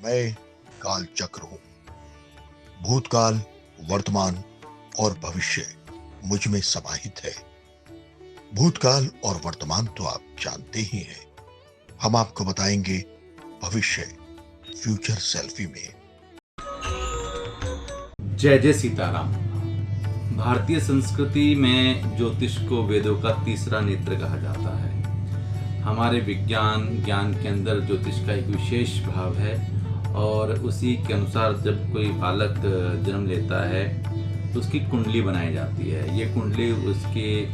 मैं काल चक्र हूं। भूतकाल, वर्तमान और भविष्य मुझ में समाहित है। भूतकाल और वर्तमान तो आप जानते ही हैं। हम आपको बताएंगे भविष्य फ्यूचर सेल्फी में। जय जय सीताराम। भारतीय संस्कृति में ज्योतिष को वेदों का तीसरा नेत्र कहा जाता है। हमारे विज्ञान ज्ञान के अंदर ज्योतिष का एक विशेष भाव है और उसी के अनुसार जब कोई बालक जन्म लेता है तो उसकी कुंडली बनाई जाती है। ये कुंडली उसके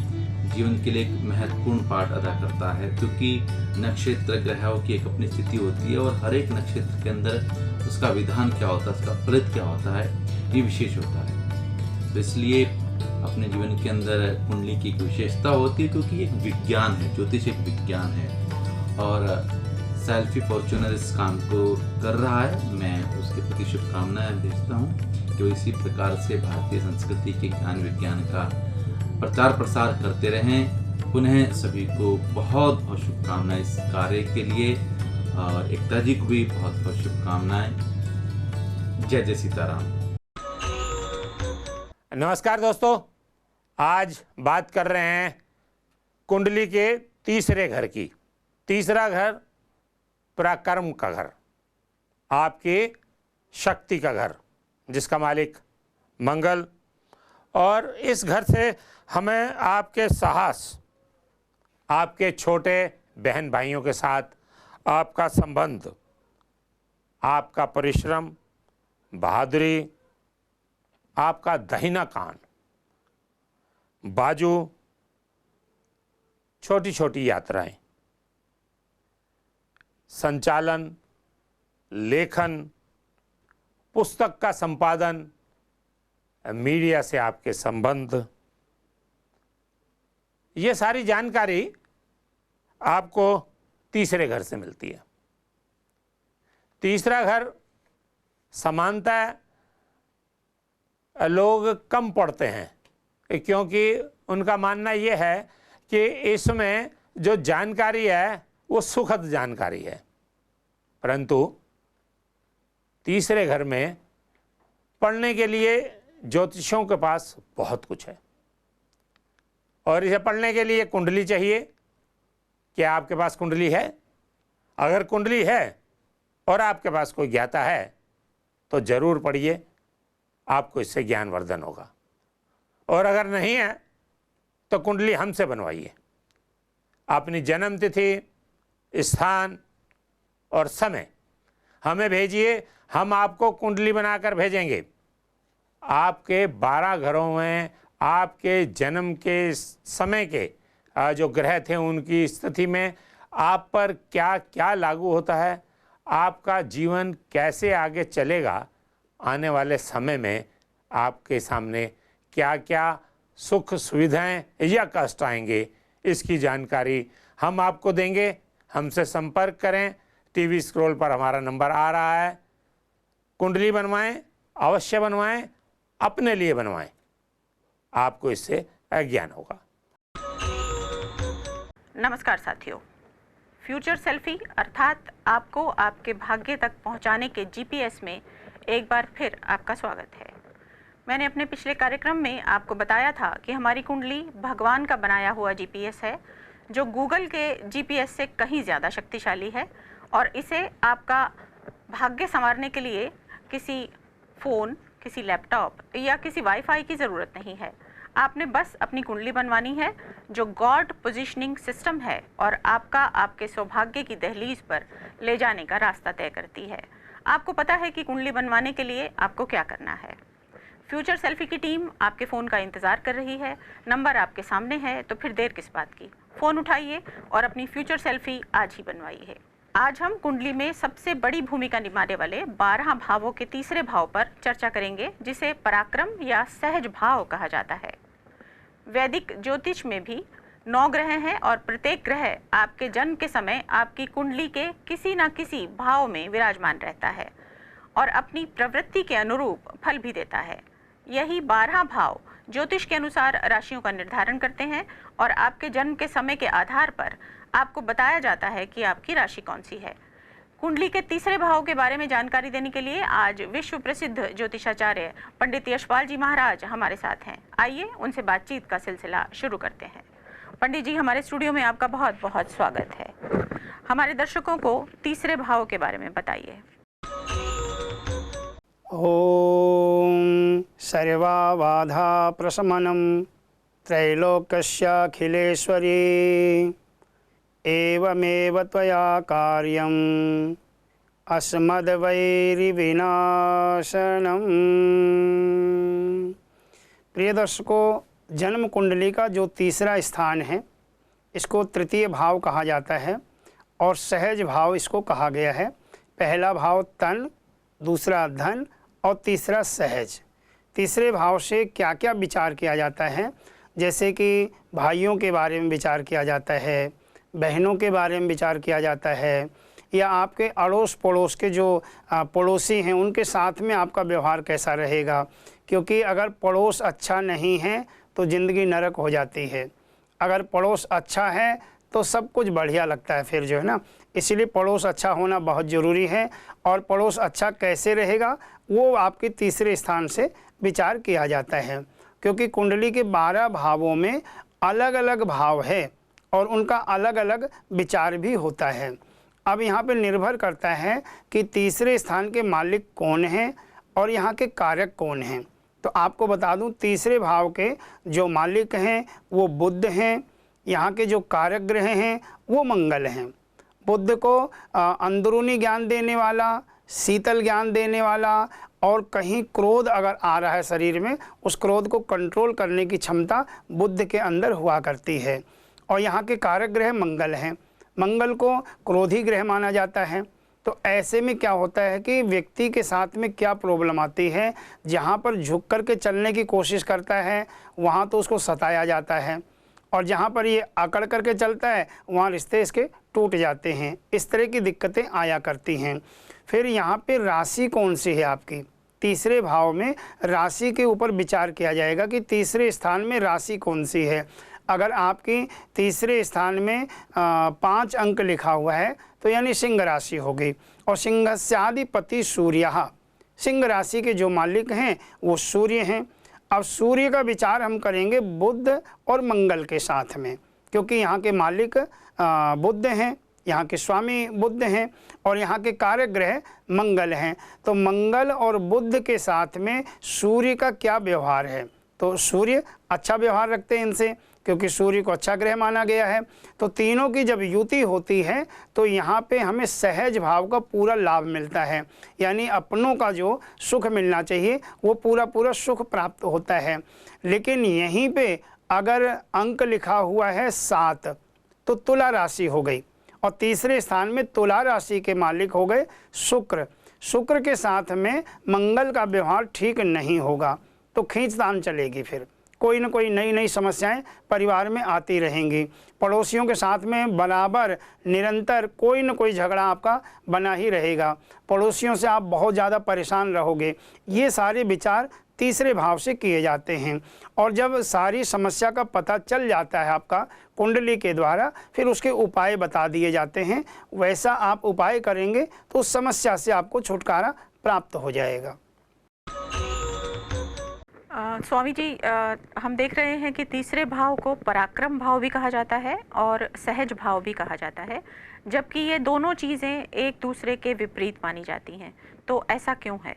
जीवन के लिए एक महत्वपूर्ण पार्ट अदा करता है, क्योंकि नक्षत्र ग्रहों की एक अपनी स्थिति होती है और हर एक नक्षत्र के अंदर उसका विधान क्या होता है, उसका फलित क्या होता है, ये विशेष होता है। तो इसलिए अपने जीवन के अंदर कुंडली की एक विशेषता होती है, क्योंकि एक विज्ञान है, ज्योतिष एक विज्ञान है और सेल्फी फॉर्च्यूनर इस काम को कर रहा है। मैं उसके प्रति शुभकामनाएं भेजता हूँ जो इसी प्रकार से भारतीय संस्कृति के ज्ञान विज्ञान का प्रचार प्रसार करते रहें। पुनः सभी को बहुत बहुत शुभकामनाएं इस कार्य के लिए और एकता जी को भी बहुत बहुत शुभकामनाएं। जय जय सीताराम। नमस्कार दोस्तों, आज बात कर रहे हैं कुंडली के तीसरे घर की। तीसरा घर पराक्रम का घर, आपकी शक्ति का घर, जिसका मालिक मंगल। और इस घर से हमें आपके साहस, आपके छोटे बहन भाइयों के साथ आपका संबंध, आपका परिश्रम, बहादुरी, आपका दाहिना कान, बाजू, छोटी छोटी यात्राएं, संचालन, लेखन, पुस्तक का संपादन, मीडिया से आपके संबंध, ये सारी जानकारी आपको तीसरे घर से मिलती है। तीसरा घर समानता लोग कम पढ़ते हैं, क्योंकि उनका मानना ये है कि इसमें जो जानकारी है वो सुखद जानकारी है। परंतु तीसरे घर में पढ़ने के लिए ज्योतिषियों के पास बहुत कुछ है और इसे पढ़ने के लिए कुंडली चाहिए। क्या आपके पास कुंडली है? अगर कुंडली है और आपके पास कोई ज्ञाता है तो जरूर पढ़िए, आपको इससे ज्ञानवर्धन होगा। और अगर नहीं है तो कुंडली हमसे बनवाइए। अपनी जन्म तिथि, स्थान और समय हमें भेजिए, हम आपको कुंडली बनाकर भेजेंगे। आपके 12 घरों में आपके जन्म के समय के जो ग्रह थे उनकी स्थिति में आप पर क्या क्या लागू होता है, आपका जीवन कैसे आगे चलेगा, आने वाले समय में आपके सामने क्या क्या सुख सुविधाएं या कष्ट आएंगे, इसकी जानकारी हम आपको देंगे। हमसे संपर्क करें, टीवी स्क्रॉल पर हमारा नंबर आ रहा है। कुंडली बनवाएं, अवश्य बनवाएं, अपने लिए बनवाएं, आपको इससे ज्ञान होगा। नमस्कार साथियों, फ्यूचर सेल्फी अर्थात आपको आपके भाग्य तक पहुंचाने के जीपीएस में एक बार फिर आपका स्वागत है। मैंने अपने पिछले कार्यक्रम में आपको बताया था कि हमारी कुंडली भगवान का बनाया हुआ जीपीएस है, जो गूगल के जीपीएस से कहीं ज़्यादा शक्तिशाली है और इसे आपका भाग्य संवारने के लिए किसी फ़ोन, किसी लैपटॉप या किसी वाईफाई की ज़रूरत नहीं है। आपने बस अपनी कुंडली बनवानी है, जो गॉड पोजीशनिंग सिस्टम है और आपका आपके सौभाग्य की दहलीज पर ले जाने का रास्ता तय करती है। आपको पता है कि कुंडली बनवाने के लिए आपको क्या करना है। फ्यूचर सेल्फी की टीम आपके फ़ोन का इंतज़ार कर रही है। नंबर आपके सामने है, तो फिर देर किस बात की, फ़ोन उठाइए और अपनी फ्यूचर सेल्फी आज ही बनवाइए। आज हम कुंडली में सबसे बड़ी भूमिका निभाने वाले 12 भावों के तीसरे भाव पर चर्चा करेंगे, जिसे पराक्रम या सहज भाव कहा जाता है। वैदिक ज्योतिष में भी 9 ग्रह हैं और प्रत्येक ग्रह आपके जन्म के समय आपकी कुंडली के किसी न किसी भाव में विराजमान रहता है और अपनी प्रवृत्ति के अनुरूप फल भी देता है। यही 12 भाव ज्योतिष के अनुसार राशियों का निर्धारण करते हैं और आपके जन्म के समय के आधार पर आपको बताया जाता है कि आपकी राशि कौन सी है। कुंडली के तीसरे भाव के बारे में जानकारी देने के लिए आज विश्व प्रसिद्ध ज्योतिषाचार्य पंडित यशपाल जी महाराज हमारे साथ हैं। आइए उनसे बातचीत का सिलसिला शुरू करते हैं। पंडित जी, हमारे स्टूडियो में आपका बहुत बहुत स्वागत है। हमारे दर्शकों को तीसरे भाव के बारे में बताइए। ओम सर्वाबाधा प्रशमनं त्रैलोक्यस्याखिलेश्वरी एवमेव त्वया कार्यम् अस्मद्वैरिविनाशनम्। प्रिय दर्शकों, जन्म कुंडली का जो तीसरा स्थान है इसको तृतीय भाव कहा जाता है और सहज भाव इसको कहा गया है। पहला भाव तन, दूसरा धन और तीसरा सहज। तीसरे भाव से क्या क्या विचार किया जाता है, जैसे कि भाइयों के बारे में विचार किया जाता है, बहनों के बारे में विचार किया जाता है, या आपके अड़ोस पड़ोस के जो पड़ोसी हैं उनके साथ में आपका व्यवहार कैसा रहेगा, क्योंकि अगर पड़ोस अच्छा नहीं है तो ज़िंदगी नरक हो जाती है। अगर पड़ोस अच्छा है तो सब कुछ बढ़िया लगता है फिर जो है ना। इसीलिए पड़ोस अच्छा होना बहुत ज़रूरी है। और पड़ोस अच्छा कैसे रहेगा वो आपके तीसरे स्थान से विचार किया जाता है, क्योंकि कुंडली के 12 भावों में अलग अलग भाव है और उनका अलग अलग विचार भी होता है। अब यहाँ पे निर्भर करता है कि तीसरे स्थान के मालिक कौन हैं और यहाँ के कारक कौन हैं। तो आपको बता दूं, तीसरे भाव के जो मालिक हैं वो बुध हैं, यहाँ के जो कारक ग्रह हैं वो मंगल हैं। बुध को अंदरूनी ज्ञान देने वाला, शीतल ज्ञान देने वाला, और कहीं क्रोध अगर आ रहा है शरीर में, उस क्रोध को कंट्रोल करने की क्षमता बुध के अंदर हुआ करती है। और यहाँ के कारक ग्रह मंगल हैं। मंगल को क्रोधी ग्रह माना जाता है। तो ऐसे में क्या होता है कि व्यक्ति के साथ में क्या प्रॉब्लम आती है, जहाँ पर झुक कर के चलने की कोशिश करता है वहाँ तो उसको सताया जाता है, और जहाँ पर ये अकड़ करके चलता है वहाँ रिश्ते इसके टूट जाते हैं। इस तरह की दिक्कतें आया करती हैं। फिर यहाँ पे राशि कौन सी है आपकी, तीसरे भाव में राशि के ऊपर विचार किया जाएगा कि तीसरे स्थान में राशि कौन सी है। अगर आपकी तीसरे स्थान में 5 अंक लिखा हुआ है तो यानी सिंह राशि हो गई। और सिंहस्याधिपति सूर्य, सिंह राशि के जो मालिक हैं वो सूर्य हैं। अब सूर्य का विचार हम करेंगे बुध और मंगल के साथ में, क्योंकि यहाँ के मालिक बुध हैं, यहाँ के स्वामी बुध हैं और यहाँ के कारक ग्रह मंगल हैं। तो मंगल और बुध के साथ में सूर्य का क्या व्यवहार है, तो सूर्य अच्छा व्यवहार रखते हैं इनसे, क्योंकि सूर्य को अच्छा ग्रह माना गया है। तो तीनों की जब युति होती है तो यहाँ पे हमें सहज भाव का पूरा लाभ मिलता है, यानी अपनों का जो सुख मिलना चाहिए वो पूरा सुख प्राप्त होता है। लेकिन यहीं पे अगर अंक लिखा हुआ है 7 तो तुला राशि हो गई, और तीसरे स्थान में तुला राशि के मालिक हो गए शुक्र। शुक्र के साथ में मंगल का व्यवहार ठीक नहीं होगा तो खींचतान चलेगी, फिर कोई न कोई नई नई समस्याएं परिवार में आती रहेंगी। पड़ोसियों के साथ में बराबर निरंतर कोई न कोई झगड़ा आपका बना ही रहेगा। पड़ोसियों से आप बहुत ज़्यादा परेशान रहोगे। ये सारे विचार तीसरे भाव से किए जाते हैं। और जब सारी समस्या का पता चल जाता है आपका कुंडली के द्वारा, फिर उसके उपाय बता दिए जाते हैं। वैसा आप उपाय करेंगे तो उस समस्या से आपको छुटकारा प्राप्त हो जाएगा। स्वामी जी, हम देख रहे हैं कि तीसरे भाव को पराक्रम भाव भी कहा जाता है और सहज भाव भी कहा जाता है, जबकि ये दोनों चीज़ें एक दूसरे के विपरीत मानी जाती हैं। तो ऐसा क्यों है?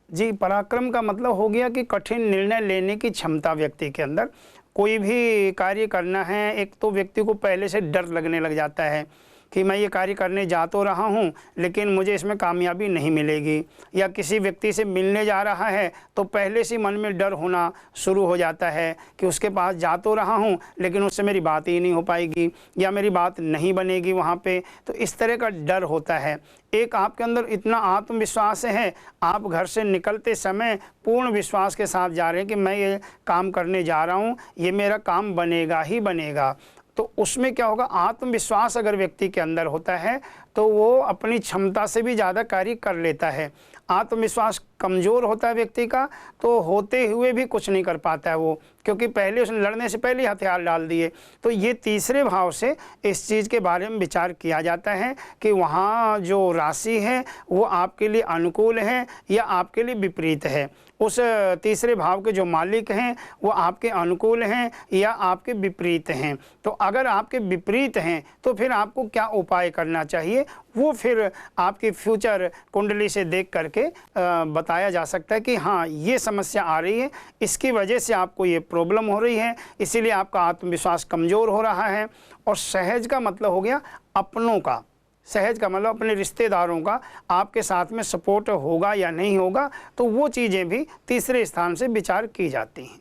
जी, पराक्रम का मतलब हो गया कि कठिन निर्णय लेने की क्षमता व्यक्ति के अंदर। कोई भी कार्य करना है, एक तो व्यक्ति को पहले से डर लगने लग जाता है कि मैं ये कार्य करने जा तो रहा हूँ लेकिन मुझे इसमें कामयाबी नहीं मिलेगी, या किसी व्यक्ति से मिलने जा रहा है तो पहले से मन में डर होना शुरू हो जाता है कि उसके पास जा तो रहा हूँ लेकिन उससे मेरी बात ही नहीं हो पाएगी या मेरी बात नहीं बनेगी वहाँ पे। तो इस तरह का डर होता है। एक आपके अंदर इतना आत्मविश्वास है, आप घर से निकलते समय पूर्ण विश्वास के साथ जा रहे हैं कि मैं ये काम करने जा रहा हूँ, ये मेरा काम बनेगा ही बनेगा। तो उसमें क्या होगा, आत्मविश्वास अगर व्यक्ति के अंदर होता है तो वो अपनी क्षमता से भी ज़्यादा कार्य कर लेता है। आत्मविश्वास कमज़ोर होता है व्यक्ति का, तो होते हुए भी कुछ नहीं कर पाता है वो, क्योंकि पहले उसने लड़ने से पहले ही हथियार डाल दिए। तो ये तीसरे भाव से इस चीज़ के बारे में विचार किया जाता है कि वहाँ जो राशि है वो आपके लिए अनुकूल है या आपके लिए विपरीत है। उस तीसरे भाव के जो मालिक हैं वो आपके अनुकूल हैं या आपके विपरीत हैं। तो अगर आपके विपरीत हैं तो फिर आपको क्या उपाय करना चाहिए, वो फिर आपकी फ्यूचर कुंडली से देख करके बताया जा सकता है कि हाँ ये समस्या आ रही है, इसकी वजह से आपको ये प्रॉब्लम हो रही है, इसीलिए आपका आत्मविश्वास कमज़ोर हो रहा है। और सहज का मतलब हो गया अपनों का, सहज का मतलब अपने रिश्तेदारों का आपके साथ में सपोर्ट होगा या नहीं होगा, तो वो चीज़ें भी तीसरे स्थान से विचार की जाती हैं।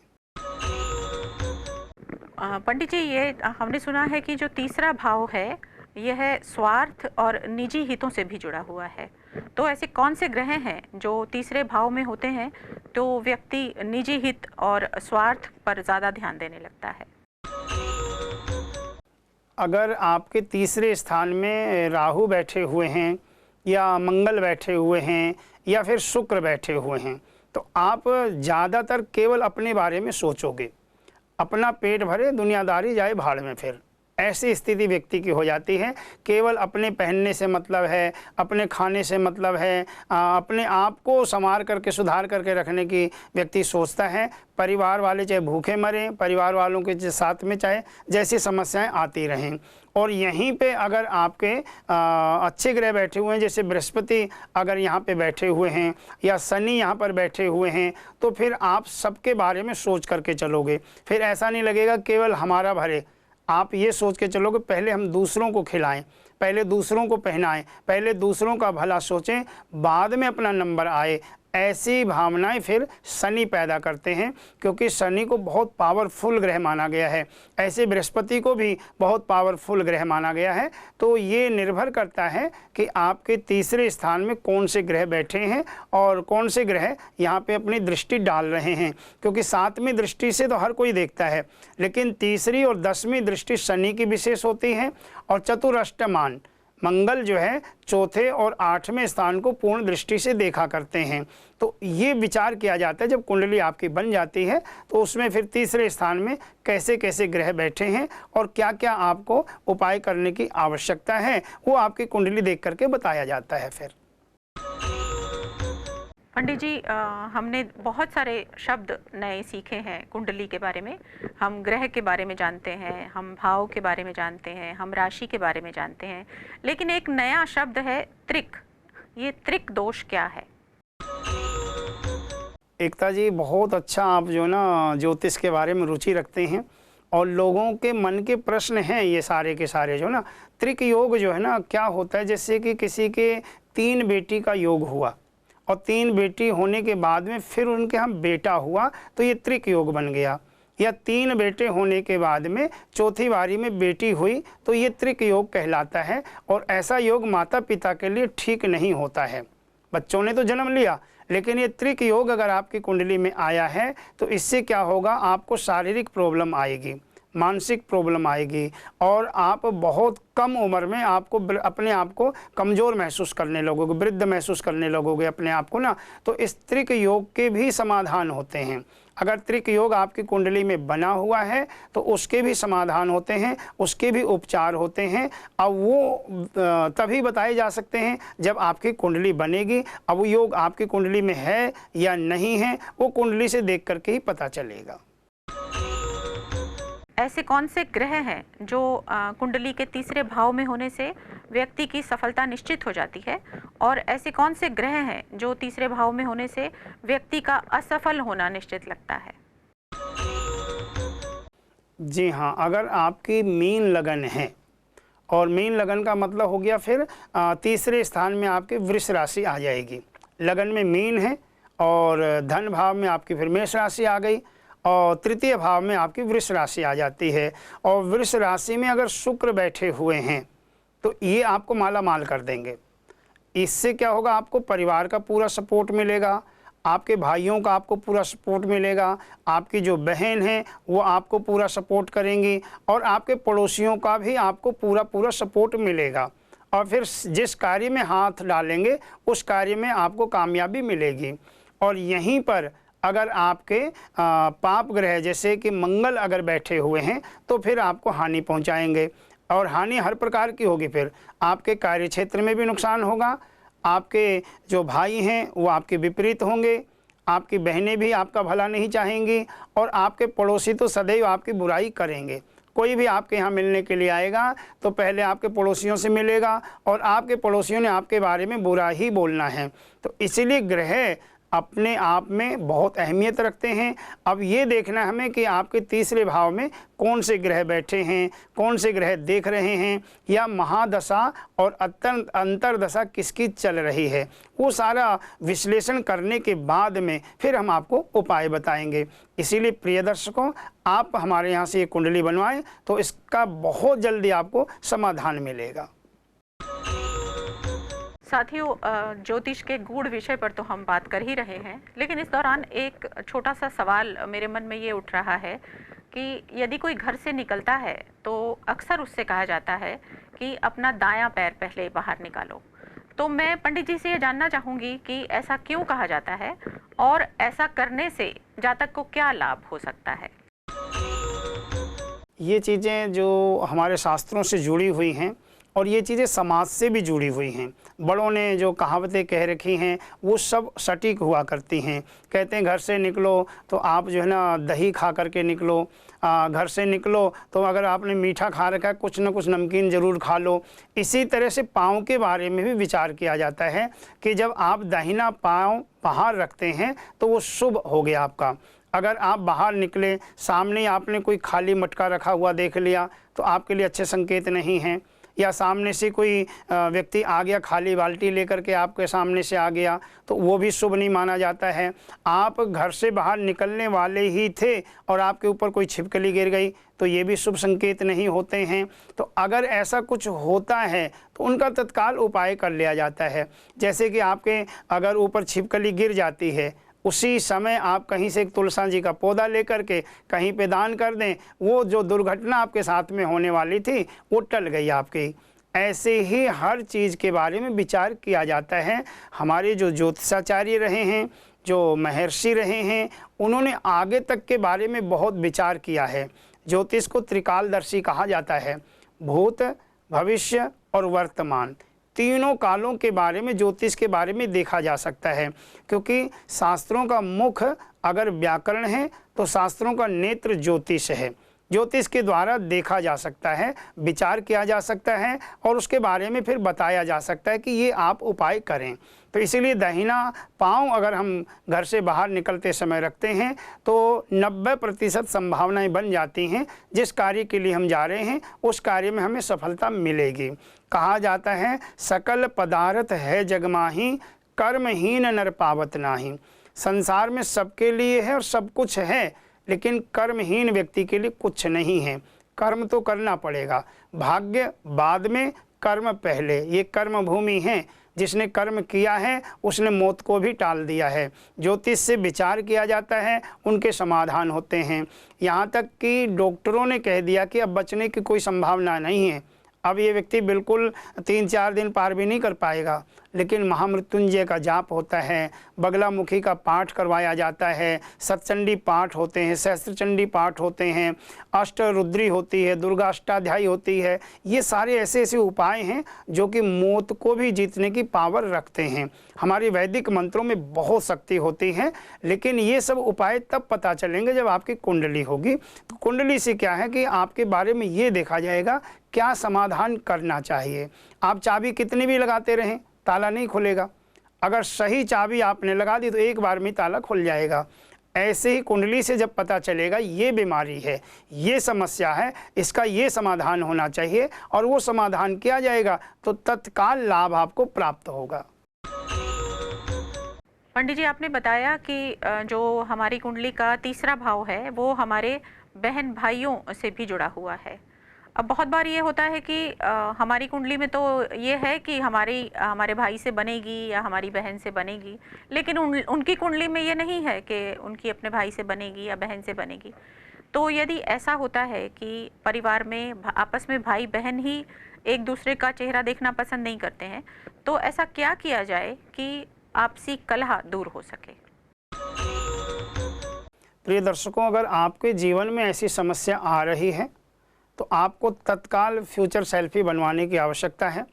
पंडित जी, ये हमने सुना है कि जो तीसरा भाव है यह स्वार्थ और निजी हितों से भी जुड़ा हुआ है। तो ऐसे कौन से ग्रह हैं जो तीसरे भाव में होते हैं तो व्यक्ति निजी हित और स्वार्थ पर ज़्यादा ध्यान देने लगता है? अगर आपके तीसरे स्थान में राहु बैठे हुए हैं या मंगल बैठे हुए हैं या फिर शुक्र बैठे हुए हैं, तो आप ज़्यादातर केवल अपने बारे में सोचोगे, अपना पेट भरे दुनियादारी जाए भाड़ में। फिर ऐसी स्थिति व्यक्ति की हो जाती है, केवल अपने पहनने से मतलब है, अपने खाने से मतलब है, अपने आप को संवार करके सुधार करके रखने की व्यक्ति सोचता है। परिवार वाले चाहे भूखे मरें, परिवार वालों के साथ में चाहे जैसी समस्याएं आती रहें। और यहीं पे अगर आपके अच्छे ग्रह बैठे हुए हैं, जैसे बृहस्पति अगर यहाँ पे बैठे हुए हैं या शनि यहाँ पर बैठे हुए हैं, तो फिर आप सबके बारे में सोच करके चलोगे। फिर ऐसा नहीं लगेगा केवल हमारा भरे, आप ये सोच के चलोगे पहले हम दूसरों को खिलाएं, पहले दूसरों को पहनाएं, पहले दूसरों का भला सोचें, बाद में अपना नंबर आए। ऐसी भावनाएं फिर शनि पैदा करते हैं, क्योंकि शनि को बहुत पावरफुल ग्रह माना गया है, ऐसे बृहस्पति को भी बहुत पावरफुल ग्रह माना गया है। तो ये निर्भर करता है कि आपके तीसरे स्थान में कौन से ग्रह बैठे हैं और कौन से ग्रह यहाँ पे अपनी दृष्टि डाल रहे हैं, क्योंकि 7वीं दृष्टि से तो हर कोई देखता है, लेकिन तीसरी और 10वीं दृष्टि शनि की विशेष होती है। और चतुरष्टमान मंगल जो है 4थे और 8वें स्थान को पूर्ण दृष्टि से देखा करते हैं। तो ये विचार किया जाता है जब कुंडली आपकी बन जाती है, तो उसमें फिर तीसरे स्थान में कैसे कैसे ग्रह बैठे हैं और क्या क्या आपको उपाय करने की आवश्यकता है, वो आपकी कुंडली देख करके बताया जाता है। फिर पंडित जी, हमने बहुत सारे शब्द नए सीखे हैं कुंडली के बारे में। हम ग्रह के बारे में जानते हैं, हम भाव के बारे में जानते हैं, हम राशि के बारे में जानते हैं, लेकिन एक नया शब्द है त्रिक। ये त्रिक दोष क्या है? एकता जी, बहुत अच्छा आप जो ना ज्योतिष के बारे में रुचि रखते हैं और लोगों के मन के प्रश्न हैं ये सारे के सारे। जो ना त्रिक योग जो है ना, क्या होता है, जैसे कि किसी के 3 बेटी का योग हुआ और 3 बेटी होने के बाद में फिर उनके यहाँ बेटा हुआ, तो ये त्रिक योग बन गया। या 3 बेटे होने के बाद में चौथी बारी में बेटी हुई, तो ये त्रिक योग कहलाता है। और ऐसा योग माता पिता के लिए ठीक नहीं होता है। बच्चों ने तो जन्म लिया, लेकिन ये त्रिक योग अगर आपकी कुंडली में आया है तो इससे क्या होगा, आपको शारीरिक प्रॉब्लम आएगी, मानसिक प्रॉब्लम आएगी और आप बहुत कम उम्र में आपको अपने आप को कमज़ोर महसूस करने लगोगे, वृद्ध महसूस करने लगोगे अपने आप को ना। तो इस त्रिक योग के भी समाधान होते हैं। अगर त्रिक योग आपकी कुंडली में बना हुआ है तो उसके भी समाधान होते हैं, उसके भी उपचार होते हैं। अब वो तभी बताए जा सकते हैं जब आपकी कुंडली बनेगी। अब वो योग आपकी कुंडली में है या नहीं है, वो कुंडली से देख करके ही पता चलेगा। ऐसे कौन से ग्रह हैं जो कुंडली के तीसरे भाव में होने से व्यक्ति की सफलता निश्चित हो जाती है, और ऐसे कौन से ग्रह हैं जो तीसरे भाव में होने से व्यक्ति का असफल होना निश्चित लगता है? जी हाँ, अगर आपकी मीन लगन है, और मीन लगन का मतलब हो गया फिर तीसरे स्थान में आपकी वृष राशि आ जाएगी। लगन में मीन है और धन भाव में आपकी फिर मेष राशि आ गई और तृतीय भाव में आपकी वृष राशि आ जाती है। और वृष राशि में अगर शुक्र बैठे हुए हैं तो ये आपको माला माल कर देंगे। इससे क्या होगा, आपको परिवार का पूरा सपोर्ट मिलेगा, आपके भाइयों का आपको पूरा सपोर्ट मिलेगा, आपकी जो बहन है वो आपको पूरा सपोर्ट करेंगी और आपके पड़ोसियों का भी आपको पूरा सपोर्ट मिलेगा। और फिर जिस कार्य में हाथ डालेंगे उस कार्य में आपको कामयाबी मिलेगी। और यहीं पर अगर आपके पाप ग्रह जैसे कि मंगल अगर बैठे हुए हैं तो फिर आपको हानि पहुंचाएंगे, और हानि हर प्रकार की होगी। फिर आपके कार्य क्षेत्र में भी नुकसान होगा, आपके जो भाई हैं वो आपके विपरीत होंगे, आपकी बहनें भी आपका भला नहीं चाहेंगी, और आपके पड़ोसी तो सदैव आपकी बुराई करेंगे। कोई भी आपके यहाँ मिलने के लिए आएगा तो पहले आपके पड़ोसियों से मिलेगा, और आपके पड़ोसियों ने आपके बारे में बुरा ही बोलना है। तो इसीलिए ग्रह अपने आप में बहुत अहमियत रखते हैं। अब ये देखना हमें कि आपके तीसरे भाव में कौन से ग्रह बैठे हैं, कौन से ग्रह देख रहे हैं, या महादशा और अंतरदशा किसकी चल रही है, वो सारा विश्लेषण करने के बाद में फिर हम आपको उपाय बताएंगे। इसीलिए प्रिय दर्शकों, आप हमारे यहाँ से ये कुंडली बनवाएं तो इसका बहुत जल्दी आपको समाधान मिलेगा। साथियों, ज्योतिष के गूढ़ विषय पर तो हम बात कर ही रहे हैं, लेकिन इस दौरान एक छोटा सा सवाल मेरे मन में ये उठ रहा है कि यदि कोई घर से निकलता है तो अक्सर उससे कहा जाता है कि अपना दायां पैर पहले बाहर निकालो। तो मैं पंडित जी से ये जानना चाहूँगी कि ऐसा क्यों कहा जाता है, और ऐसा करने से जातक को क्या लाभ हो सकता है। ये चीज़ें जो हमारे शास्त्रों से जुड़ी हुई हैं और ये चीज़ें समाज से भी जुड़ी हुई हैं, बड़ों ने जो कहावतें कह रखी हैं वो सब सटीक हुआ करती हैं। कहते हैं घर से निकलो तो आप जो है ना दही खा करके निकलो, घर से निकलो तो अगर आपने मीठा खा रखा है कुछ न कुछ नमकीन ज़रूर खा लो। इसी तरह से पाँव के बारे में भी विचार किया जाता है कि जब आप दाहिना पाँव बाहर रखते हैं तो वो शुभ हो गया आपका। अगर आप बाहर निकले, सामने आपने कोई खाली मटका रखा हुआ देख लिया तो आपके लिए अच्छे संकेत नहीं हैं, या सामने से कोई व्यक्ति आ गया खाली बाल्टी लेकर के आपके सामने से आ गया तो वो भी शुभ नहीं माना जाता है। आप घर से बाहर निकलने वाले ही थे और आपके ऊपर कोई छिपकली गिर गई तो ये भी शुभ संकेत नहीं होते हैं। तो अगर ऐसा कुछ होता है तो उनका तत्काल उपाय कर लिया जाता है। जैसे कि आपके अगर ऊपर छिपकली गिर जाती है, उसी समय आप कहीं से एक तुलसी जी का पौधा लेकर के कहीं पे दान कर दें, वो जो दुर्घटना आपके साथ में होने वाली थी वो टल गई आपकी। ऐसे ही हर चीज़ के बारे में विचार किया जाता है। हमारे जो ज्योतिषाचार्य रहे हैं, जो महर्षि रहे हैं, उन्होंने आगे तक के बारे में बहुत विचार किया है। ज्योतिष को त्रिकालदर्शी कहा जाता है। भूत, भविष्य और वर्तमान, तीनों कालों के बारे में ज्योतिष के बारे में देखा जा सकता है, क्योंकि शास्त्रों का मुख अगर व्याकरण है तो शास्त्रों का नेत्र ज्योतिष है। ज्योतिष के द्वारा देखा जा सकता है, विचार किया जा सकता है और उसके बारे में फिर बताया जा सकता है कि ये आप उपाय करें। तो इसीलिए दाहिना पाँव अगर हम घर से बाहर निकलते समय रखते हैं तो 90% संभावनाएं बन जाती हैं, जिस कार्य के लिए हम जा रहे हैं उस कार्य में हमें सफलता मिलेगी। कहा जाता है सकल पदार्थ है जगमाही, कर्महीन नर पावत नाही। संसार में सबके लिए है और सब कुछ है, लेकिन कर्महीन व्यक्ति के लिए कुछ नहीं है। कर्म तो करना पड़ेगा, भाग्य बाद में, कर्म पहले। ये कर्म भूमि है, जिसने कर्म किया है उसने मौत को भी टाल दिया है। ज्योतिष से विचार किया जाता है, उनके समाधान होते हैं। यहाँ तक कि डॉक्टरों ने कह दिया कि अब बचने की कोई संभावना नहीं है, अब ये व्यक्ति बिल्कुल 3-4 दिन पार भी नहीं कर पाएगा। लेकिन महामृत्युंजय का जाप होता है, बगलामुखी का पाठ करवाया जाता है, सतचंडी पाठ होते हैं, सहस्त्रचंडी पाठ होते हैं, अष्टरुद्री होती है, दुर्गा अष्टाध्यायी होती है। ये सारे ऐसे ऐसे उपाय हैं जो कि मौत को भी जीतने की पावर रखते हैं। हमारी वैदिक मंत्रों में बहुत शक्ति होती है, लेकिन ये सब उपाय तब पता चलेंगे जब आपकी कुंडली होगी। तो कुंडली से क्या है कि आपके बारे में ये देखा जाएगा क्या समाधान करना चाहिए। आप चाबी कितनी भी लगाते रहें ताला नहीं खुलेगा, अगर सही चाबी आपने लगा दी तो एक बार में ताला खुल जाएगा। ऐसे ही कुंडली से जब पता चलेगा ये बीमारी है, ये समस्या है, इसका ये समाधान होना चाहिए और वो समाधान किया जाएगा तो तत्काल लाभ आपको प्राप्त होगा। पंडित जी, आपने बताया कि जो हमारी कुंडली का तीसरा भाव है वो हमारे बहन भाइयों से भी जुड़ा हुआ है। अब बहुत बार ये होता है कि हमारी कुंडली में तो ये है कि हमारे भाई से बनेगी या हमारी बहन से बनेगी, लेकिन उनकी कुंडली में ये नहीं है कि उनकी अपने भाई से बनेगी या बहन से बनेगी। तो यदि ऐसा होता है कि परिवार में आपस में भाई बहन ही एक दूसरे का चेहरा देखना पसंद नहीं करते हैं, तो ऐसा क्या किया जाए कि आपसी कलह दूर हो सके? प्रिय दर्शकों, अगर आपके जीवन में ऐसी समस्या आ रही है तो आपको तत्काल फ्यूचर सेल्फी बनवाने की आवश्यकता है,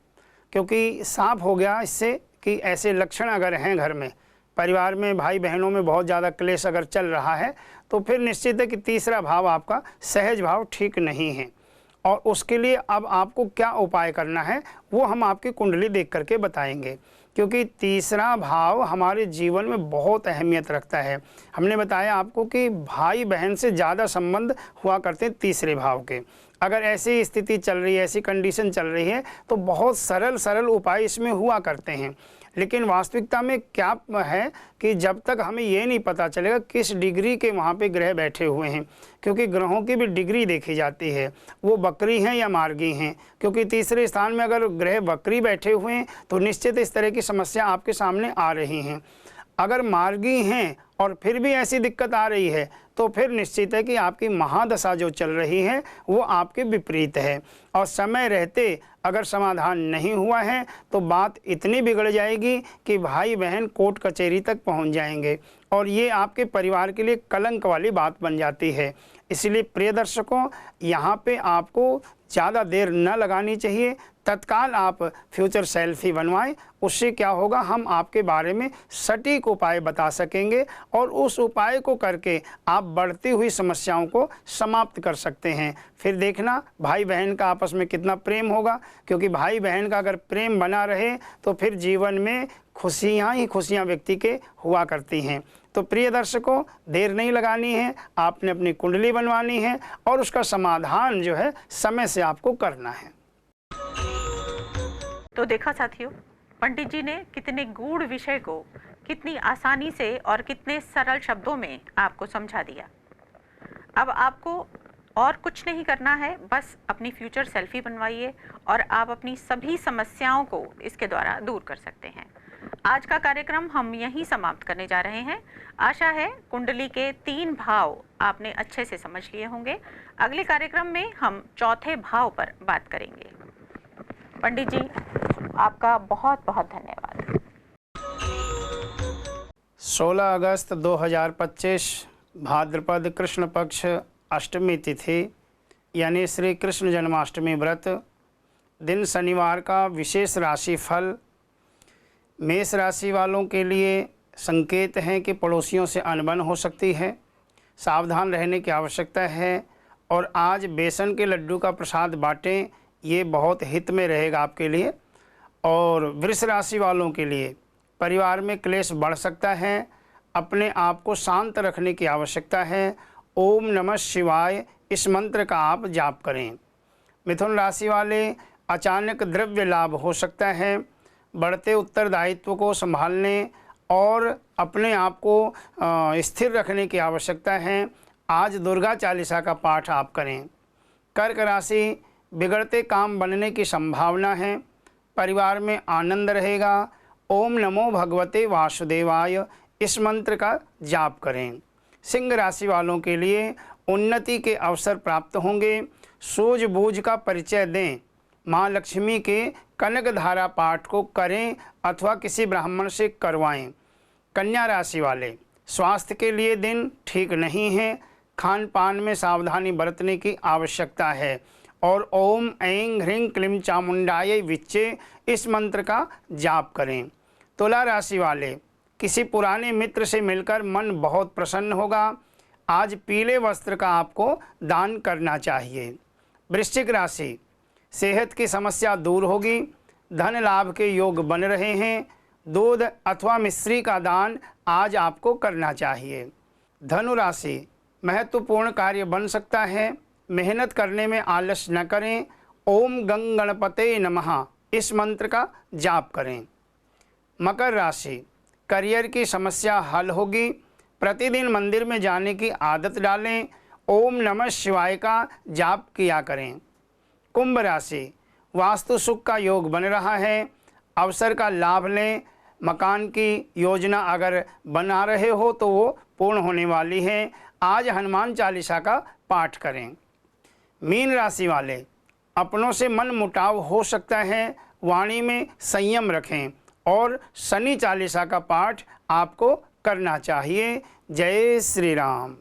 क्योंकि साफ हो गया इससे कि ऐसे लक्षण अगर हैं घर में, परिवार में, भाई बहनों में बहुत ज़्यादा क्लेश अगर चल रहा है, तो फिर निश्चित है कि तीसरा भाव आपका सहज भाव ठीक नहीं है। और उसके लिए अब आपको क्या उपाय करना है वो हम आपकी कुंडली देख करके बताएंगे, क्योंकि तीसरा भाव हमारे जीवन में बहुत अहमियत रखता है। हमने बताया आपको कि भाई बहन से ज़्यादा संबंध हुआ करते हैं तीसरे भाव के। अगर ऐसी स्थिति चल रही है, ऐसी कंडीशन चल रही है, तो बहुत सरल उपाय इसमें हुआ करते हैं। लेकिन वास्तविकता में क्या है कि जब तक हमें ये नहीं पता चलेगा किस डिग्री के वहाँ पे ग्रह बैठे हुए हैं, क्योंकि ग्रहों की भी डिग्री देखी जाती है, वो वक्री हैं या मार्गी हैं। क्योंकि तीसरे स्थान में अगर ग्रह वक्री बैठे हुए हैं तो निश्चित इस तरह की समस्या आपके सामने आ रही हैं। अगर मार्गी हैं और फिर भी ऐसी दिक्कत आ रही है तो फिर निश्चित है कि आपकी महादशा जो चल रही है वो आपके विपरीत है, और समय रहते अगर समाधान नहीं हुआ है तो बात इतनी बिगड़ जाएगी कि भाई बहन कोर्ट कचहरी तक पहुंच जाएंगे, और ये आपके परिवार के लिए कलंक वाली बात बन जाती है। इसलिए प्रिय दर्शकों, यहाँ पे आपको ज़्यादा देर न लगानी चाहिए, तत्काल आप फ्यूचर सेल्फी बनवाएं। उससे क्या होगा, हम आपके बारे में सटीक उपाय बता सकेंगे और उस उपाय को करके आप बढ़ती हुई समस्याओं को समाप्त कर सकते हैं। फिर देखना भाई बहन का आपस में कितना प्रेम होगा, क्योंकि भाई बहन का अगर प्रेम बना रहे तो फिर जीवन में खुशियाँ ही खुशियाँ व्यक्ति के हुआ करती हैं। तो प्रिय दर्शकों, देर नहीं लगानी है, आपने अपनी कुंडली बनवानी है और उसका समाधान जो है समय से आपको करना है। तो देखा साथियों, पंडित जी ने कितने गूढ़ विषय को कितनी आसानी से और कितने सरल शब्दों में आपको समझा दिया। अब आपको और कुछ नहीं करना है, बस अपनी फ्यूचर सेल्फी बनवाइए और आप अपनी सभी समस्याओं को इसके द्वारा दूर कर सकते हैं। आज का कार्यक्रम हम यहीं समाप्त करने जा रहे हैं। आशा है कुंडली के 3 भाव आपने अच्छे से समझ लिए होंगे। अगले कार्यक्रम में हम चौथे भाव पर बात करेंगे। पंडित जी, आपका बहुत बहुत धन्यवाद। 16 अगस्त 2025 भाद्रपद कृष्ण पक्ष अष्टमी तिथि यानी श्री कृष्ण जन्माष्टमी व्रत, दिन शनिवार का विशेष राशि फल। मेष राशि वालों के लिए संकेत हैं कि पड़ोसियों से अनबन हो सकती है, सावधान रहने की आवश्यकता है। और आज बेसन के लड्डू का प्रसाद बाटें, ये बहुत हित में रहेगा आपके लिए। और वृष राशि वालों के लिए परिवार में क्लेश बढ़ सकता है, अपने आप को शांत रखने की आवश्यकता है। ओम नमः शिवाय इस मंत्र का आप जाप करें। मिथुन राशि वाले अचानक द्रव्य लाभ हो सकता है, बढ़ते उत्तरदायित्व को संभालने और अपने आप को स्थिर रखने की आवश्यकता है। आज दुर्गा चालीसा का पाठ आप करें। कर्क राशि, बिगड़ते काम बनने की संभावना है, परिवार में आनंद रहेगा। ओम नमो भगवते वासुदेवाय इस मंत्र का जाप करें। सिंह राशि वालों के लिए उन्नति के अवसर प्राप्त होंगे, सूझबूझ का परिचय दें। माँ लक्ष्मी के कनक धारा पाठ को करें अथवा किसी ब्राह्मण से करवाएं। कन्या राशि वाले, स्वास्थ्य के लिए दिन ठीक नहीं है, खान पान में सावधानी बरतने की आवश्यकता है। और ओम ऐं ह्रीं क्लीं चामुंडायै विच्चे इस मंत्र का जाप करें। तुला राशि वाले, किसी पुराने मित्र से मिलकर मन बहुत प्रसन्न होगा। आज पीले वस्त्र का आपको दान करना चाहिए। वृश्चिक राशि, सेहत की समस्या दूर होगी, धन लाभ के योग बन रहे हैं। दूध अथवा मिश्री का दान आज आपको करना चाहिए। धनु राशि, महत्वपूर्ण कार्य बन सकता है, मेहनत करने में आलस न करें। ओम गंग गणपते नमः इस मंत्र का जाप करें। मकर राशि, करियर की समस्या हल होगी, प्रतिदिन मंदिर में जाने की आदत डालें। ओम नमः शिवाय का जाप किया करें। कुंभ राशि, वास्तु सुख का योग बन रहा है, अवसर का लाभ लें। मकान की योजना अगर बना रहे हो तो वो पूर्ण होने वाली है। आज हनुमान चालीसा का पाठ करें। मीन राशि वाले, अपनों से मन मुटाव हो सकता है, वाणी में संयम रखें और शनि चालीसा का पाठ आपको करना चाहिए। जय श्री राम।